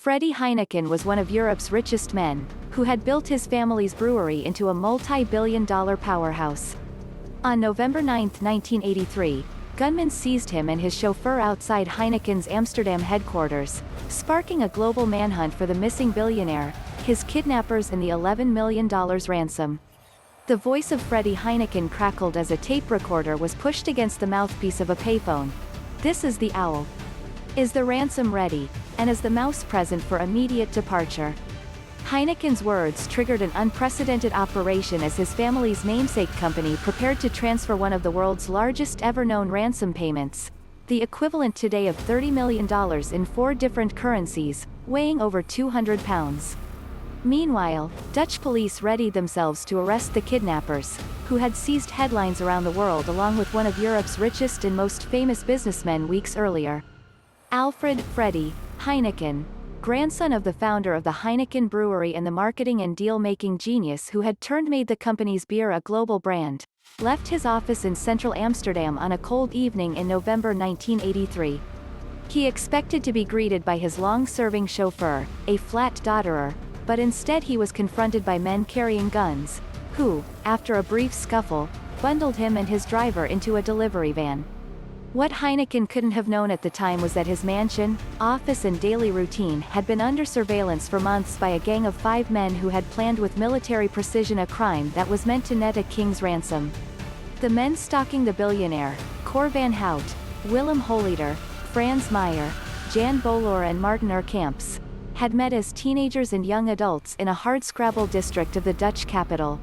Freddy Heineken was one of Europe's richest men, who had built his family's brewery into a multi-billion-dollar powerhouse. On November 9, 1983, gunmen seized him and his chauffeur outside Heineken's Amsterdam headquarters, sparking a global manhunt for the missing billionaire, his kidnappers and the $11 million ransom. The voice of Freddy Heineken crackled as a tape recorder was pushed against the mouthpiece of a payphone. "This is the owl. Is the ransom ready? And is the mouse present for immediate departure?" Heineken's words triggered an unprecedented operation as his family's namesake company prepared to transfer one of the world's largest ever-known ransom payments, the equivalent today of $30 million in 4 different currencies, weighing over 200 pounds. Meanwhile, Dutch police readied themselves to arrest the kidnappers, who had seized headlines around the world along with one of Europe's richest and most famous businessmen weeks earlier. Alfred Freddy Heineken, grandson of the founder of the Heineken brewery and the marketing and deal-making genius who had made the company's beer a global brand, left his office in central Amsterdam on a cold evening in November 1983. He expected to be greeted by his long-serving chauffeur, a flat Doderer, but instead he was confronted by men carrying guns, who, after a brief scuffle, bundled him and his driver into a delivery van. What Heineken couldn't have known at the time was that his mansion, office and daily routine had been under surveillance for months by a gang of 5 men who had planned with military precision a crime that was meant to net a king's ransom. The men stalking the billionaire, Cor van Hout, Willem Holleeder, Frans Meijer, Boellaard and Martin Erkamps, had met as teenagers and young adults in a hardscrabble district of the Dutch capital.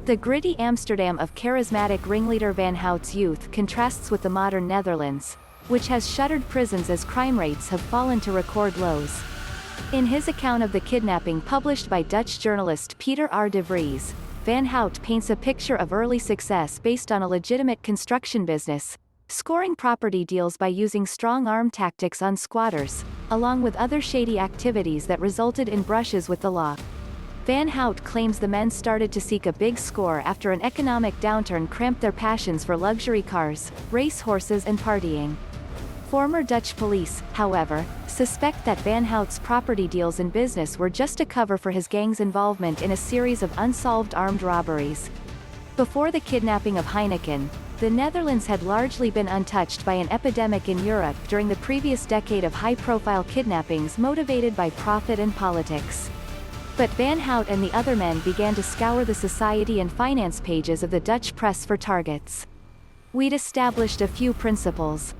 The gritty Amsterdam of charismatic ringleader Van Hout's youth contrasts with the modern Netherlands, which has shuttered prisons as crime rates have fallen to record lows. In his account of the kidnapping published by Dutch journalist Peter R. de Vries, Van Hout paints a picture of early success based on a legitimate construction business, scoring property deals by using strong-arm tactics on squatters, along with other shady activities that resulted in brushes with the law. Van Hout claims the men started to seek a big score after an economic downturn cramped their passions for luxury cars, race horses and partying. Former Dutch police, however, suspect that Van Hout's property deals and business were just a cover for his gang's involvement in a series of unsolved armed robberies. Before the kidnapping of Heineken, the Netherlands had largely been untouched by an epidemic in Europe during the previous decade of high-profile kidnappings motivated by profit and politics. But Van Hout and the other men began to scour the society and finance pages of the Dutch press for targets. "We'd established a few principles.